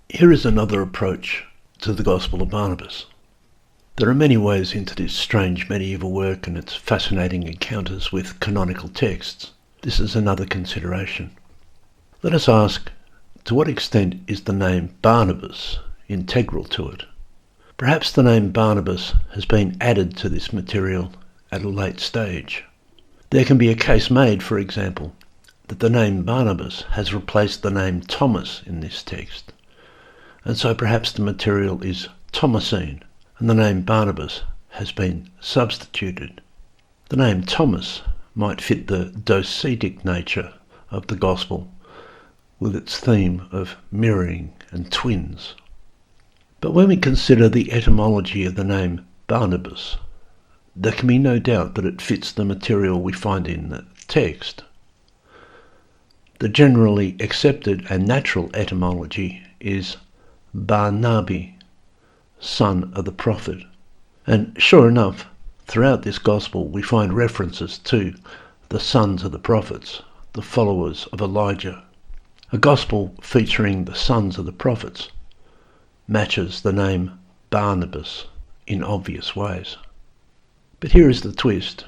Here is another approach to the Gospel of Barnabas. There are many ways into this strange medieval work and its fascinating encounters with canonical texts. This is another consideration. Let us ask, to what extent is the name Barnabas integral to it? Perhaps the name Barnabas has been added to this material at a late stage. There can be a case made, for example, that the name Barnabas has replaced the name Thomas in this text, and so perhaps the material is Thomasine, and the name Barnabas has been substituted. The name Thomas might fit the docetic nature of the Gospel with its theme of mirroring and twins. But when we consider the etymology of the name Barnabas, there can be no doubt that it fits the material we find in the text. The generally accepted and natural etymology is Barnabi, son of the prophet. And sure enough, throughout this gospel we find references to the sons of the prophets, the followers of Elijah. A gospel featuring the sons of the prophets matches the name Barnabas in obvious ways. But here is the twist.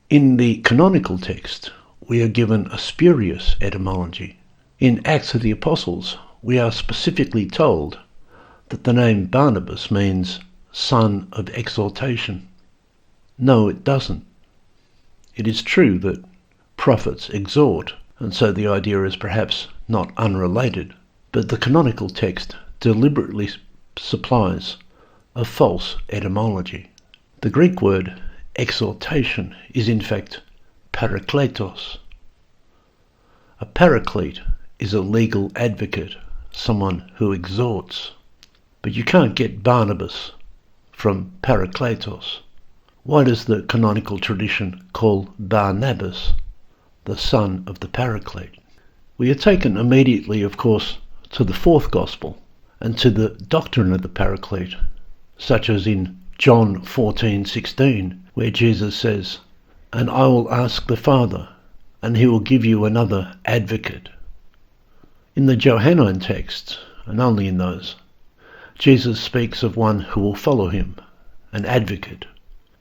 In the canonical text, we are given a spurious etymology. In Acts of the Apostles, we are specifically told that the name Barnabas means son of exaltation. No, it doesn't. It is true that prophets exhort, and so the idea is perhaps not unrelated, but the canonical text deliberately supplies a false etymology. The Greek word exaltation is in fact parakletos. A paraclete is a legal advocate, someone who exhorts. But you can't get Barnabas from parakletos. Why does the canonical tradition call Barnabas the son of the Paraclete? We are taken immediately, of course, to the fourth Gospel and to the doctrine of the Paraclete, such as in John 14:16, where Jesus says, "And I will ask the Father, and he will give you another advocate." In the Johannine texts, and only in those, Jesus speaks of one who will follow him, an advocate.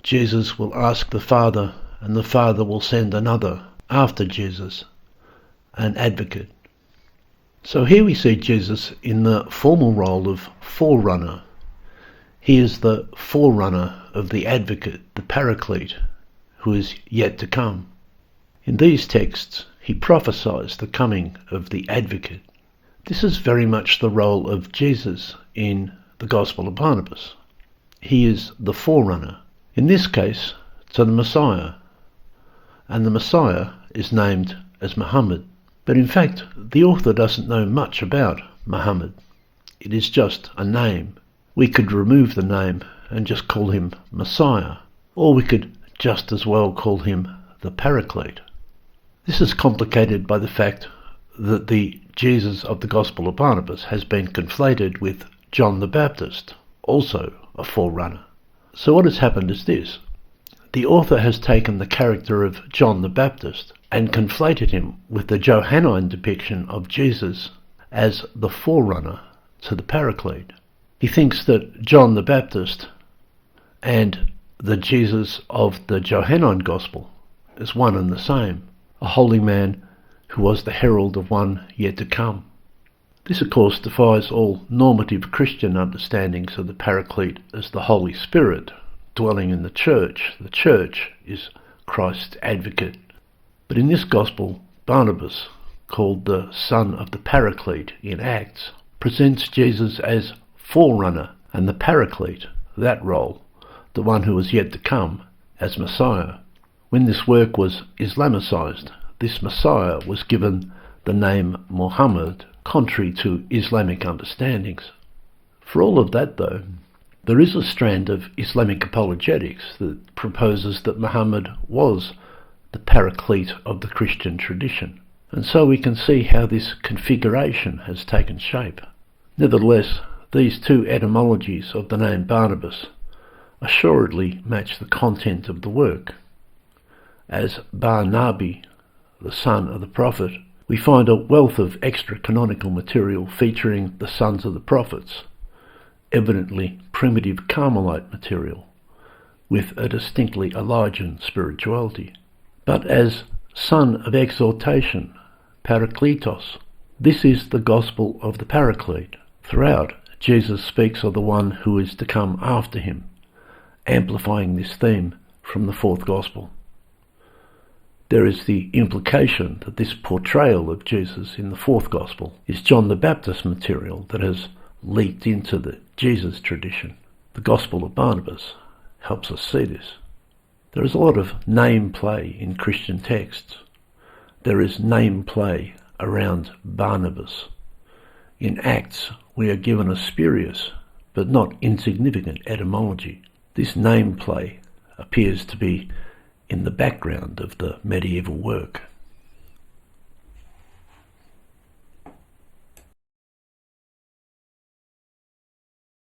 Jesus will ask the Father, and the Father will send another after Jesus, an advocate. So here we see Jesus in the formal role of forerunner. He is the forerunner of the advocate, the Paraclete, who is yet to come. In these texts, he prophesies the coming of the advocate. This is very much the role of Jesus in the Gospel of Barnabas. He is the forerunner, in this case to the Messiah, and the Messiah is named as Muhammad. But in fact, the author doesn't know much about Muhammad. It is just a name. We could remove the name and just call him Messiah, or we could just as well call him the Paraclete. This is complicated by the fact that the Jesus of the Gospel of Barnabas has been conflated with John the Baptist, also a forerunner. So what has happened is this. The author has taken the character of John the Baptist and conflated him with the Johannine depiction of Jesus as the forerunner to the Paraclete. He thinks that John the Baptist and the Jesus of the Johannine Gospel is one and the same, a holy man who was the herald of one yet to come. This, of course, defies all normative Christian understandings of the Paraclete as the Holy Spirit dwelling in the Church. The Church is Christ's advocate. But in this Gospel, Barnabas, called the son of the Paraclete in Acts, presents Jesus as forerunner and the Paraclete, that role, the one who was yet to come, as Messiah. When this work was Islamicized, this Messiah was given the name Muhammad, contrary to Islamic understandings. For all of that, though, there is a strand of Islamic apologetics that proposes that Muhammad was the Paraclete of the Christian tradition, and so we can see how this configuration has taken shape. Nevertheless, these two etymologies of the name Barnabas assuredly match the content of the work, as Barnabi, the son of the prophet, We find a wealth of extra-canonical material featuring the sons of the prophets, evidently primitive Carmelite material, with a distinctly Elijah spirituality. But as son of exhortation, Parakletos, this is the gospel of the Paraclete. Throughout, Jesus speaks of the one who is to come after him, amplifying this theme from the fourth gospel. There is the implication that this portrayal of Jesus in the fourth gospel is John the Baptist material that has leaked into the Jesus tradition. The Gospel of Barnabas helps us see this. There is a lot of name play in Christian texts. There is name play around Barnabas. In Acts, we are given a spurious but not insignificant etymology. This name play appears to be in the background of the medieval work.